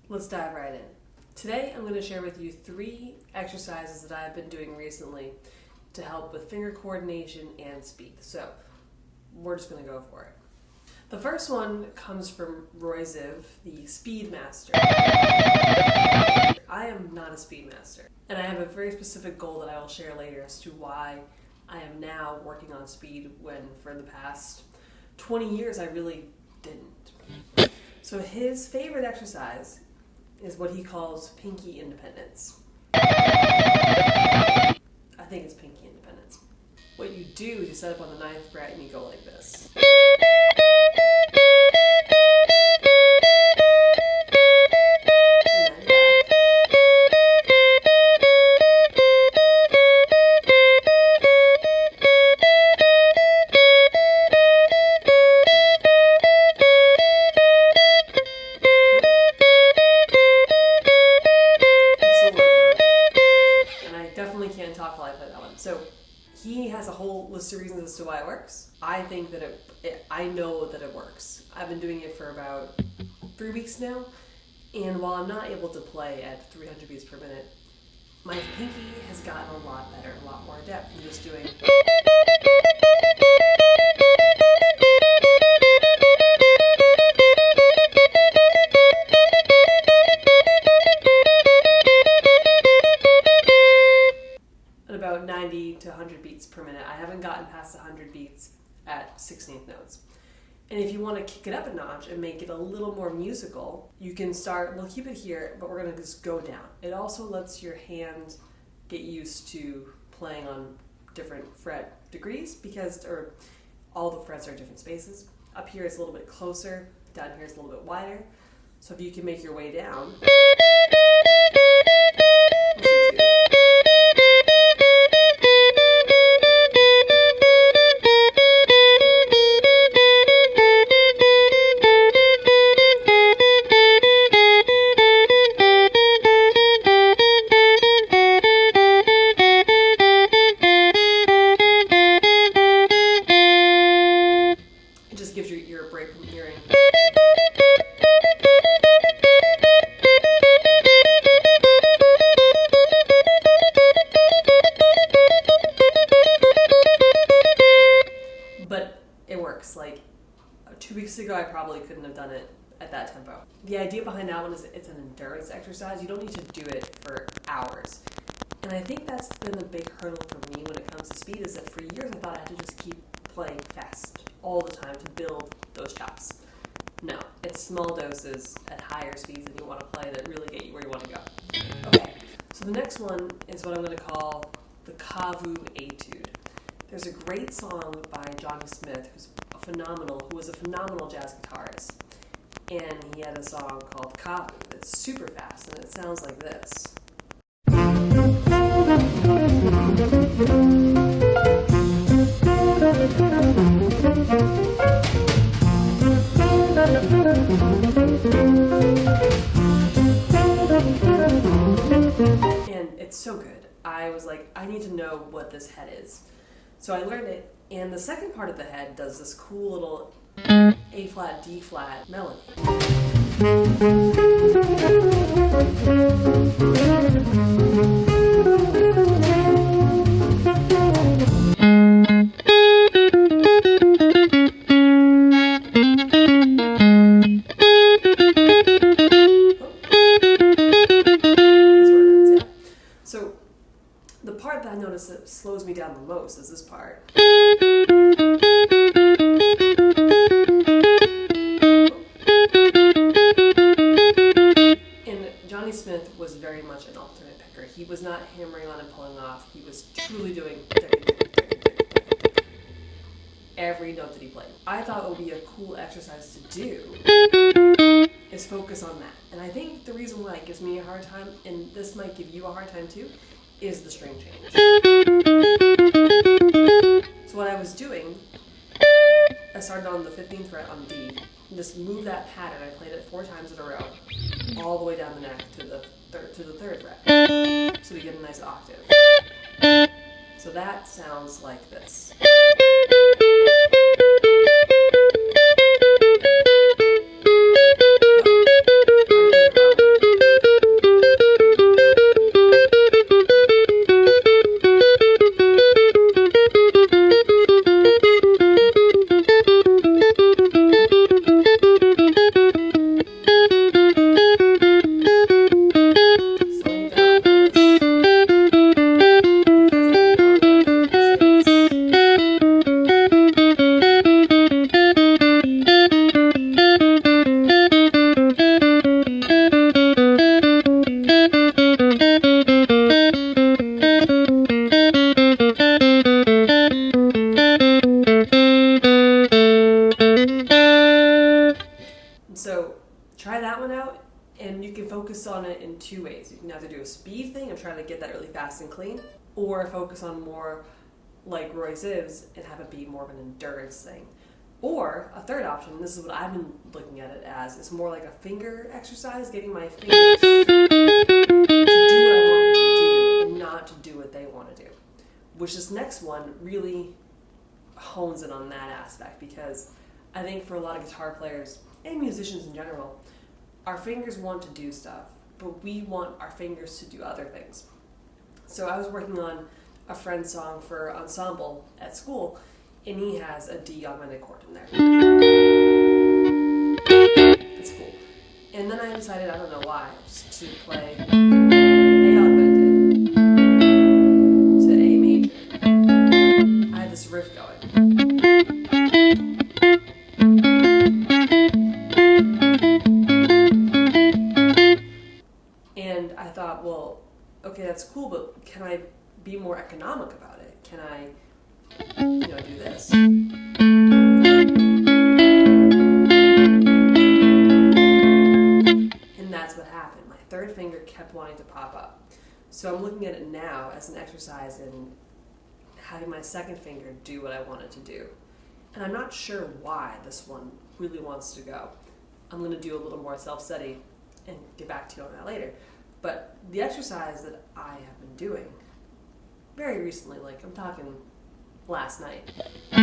Let's dive right in. Today I'm going to share with you 3 exercises that I've been doing recently to help with finger coordination and speed. So we're just going to go for it. The first one comes from Roy Ziv, the speed master. I am not a speed master, and I have a very specific goal that I will share later as to why I am now working on speed when for the past 20 years I really didn't. So his favorite exercise is what he calls pinky independence. I think it's pinky independence. What you do is you set up on the 9th fret and you go like this. So he has a whole list of reasons as to why it works. I think that I know that it works. I've been doing it for about 3 weeks now, and while I'm not able to play at 300 beats per minute, my pinky has gotten a lot better, a lot more adept from just doing. About 90 to 100 beats per minute. I haven't gotten past 100 beats at 16th notes. And if you want to kick it up a notch and make it a little more musical, you can start, we'll keep it here, but we're going to just go down. It also lets your hand get used to playing on different fret degrees or all the frets are different spaces. Up here it's a little bit closer, down here it's a little bit wider. So if you can make your way down, gives your ear a break from hearing. But it works. Like 2 weeks ago, I probably couldn't have done it at that tempo. The idea behind that one is it's an endurance exercise. You don't need to do it for hours. And I think that's been the big hurdle for me when it comes to speed, is that for years I thought I had to just keep playing fast all the time to build those chops. No, it's small doses at higher speeds than you want to play that really get you where you want to go. Okay, so the next one is what I'm going to call the Kavuu etude. There's a great song by Johnny Smith, who was a phenomenal jazz guitarist, and he had a song called Kavuu that's super fast, and it sounds like this. And it's so good. I was like, I need to know what this head is. So I learned it, and the second part of the head does this cool little A flat, D flat melody. So the part that I notice that slows me down the most is this part. And Johnny Smith was very much an alternate picker. He was not hammering on and pulling off. He was truly doing every note that he played. I thought it would be a cool exercise to do is focus on that. And I think the reason why it gives me a hard time, and this might give you a hard time too, is the string change. So what I was doing, I started on the 15th fret on D, and just moved that pattern. I played it 4 times in a row, all the way down the neck to the third fret. So we get a nice octave. So that sounds like this. And you can focus on it in two ways. You can either do a speed thing and try to get that really fast and clean, or focus on more like Roy Zivs and have it be more of an endurance thing. Or a third option, this is what I've been looking at it as, is more like a finger exercise, getting my fingers to do what I want them to do and not to do what they want to do. Which this next one really hones in on that aspect, because I think for a lot of guitar players and musicians in general, our fingers want to do stuff, but we want our fingers to do other things. So I was working on a friend's song for ensemble at school, and he has a D augmented chord in there. It's cool. And then I decided, I don't know why, just to play A augmented to A major. I had this riff going. And I thought, well, okay, that's cool, but can I be more economic about it? Can I, do this? And that's what happened. My third finger kept wanting to pop up. So I'm looking at it now as an exercise in having my second finger do what I want it to do. And I'm not sure why this one really wants to go. I'm going to do a little more self-study and get back to you on that later. But the exercise that I have been doing very recently, like I'm talking last night. Aha,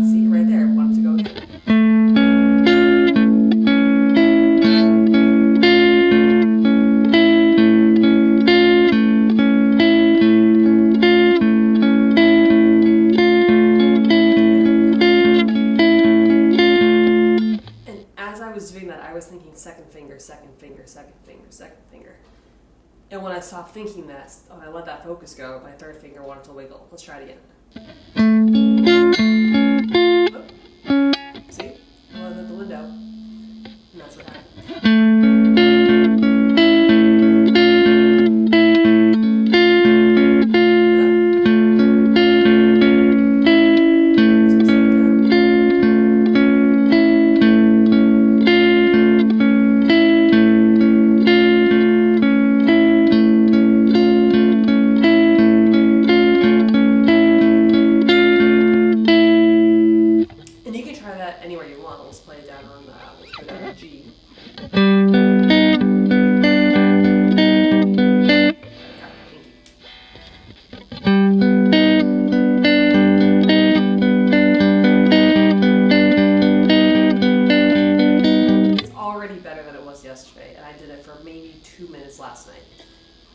see right there, wanted to go again. And as I was doing that, I was thinking second finger, second finger, second finger, second finger. And when I stopped thinking that, when I let that focus go, my third finger wanted to wiggle. Let's try it again. Oh. See? I let it at the window. And that's what happened. Anywhere you want. Let's play it down on let's put it on a G. It's already better than it was yesterday, and I did it for maybe 2 minutes last night.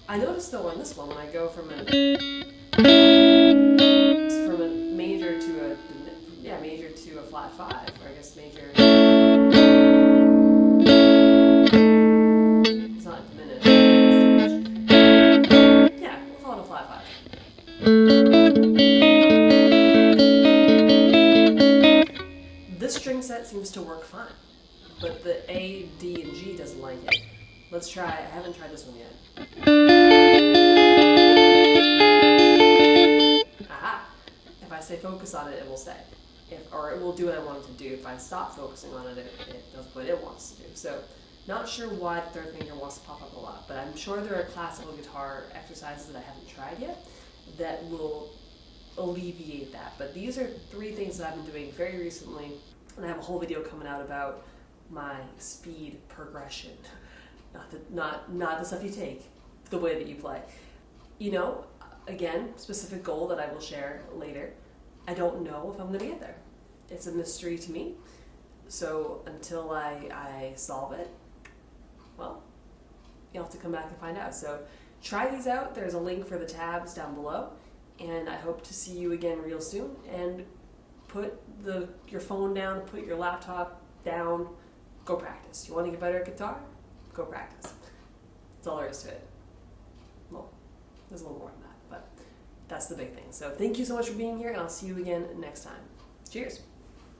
I noticed though on this one, when I go from a major to major to a flat 5, or I guess major. It's not diminished. Yeah, we'll call it a flat 5. This string set seems to work fine, but the A, D, and G doesn't like it. Let's try. I haven't tried this one yet. Aha! If I say focus on it, it will stay. Or it will do what I want it to do. If I stop focusing on it, it does what it wants to do. So, not sure why the third finger wants to pop up a lot, but I'm sure there are classical guitar exercises that I haven't tried yet that will alleviate that. But these are 3 things that I've been doing very recently, and I have a whole video coming out about my speed progression. Not the stuff you take, the way that you play. Again, specific goal that I will share later. I don't know if I'm going to get there. It's a mystery to me. So until I solve it, well, you'll have to come back and find out. So try these out. There's a link for the tabs down below. And I hope to see you again real soon. And put your phone down, put your laptop down, go practice. You want to get better at guitar? Go practice. That's all there is to it. Well, there's a little more than that, but that's the big thing. So thank you so much for being here, and I'll see you again next time. Cheers.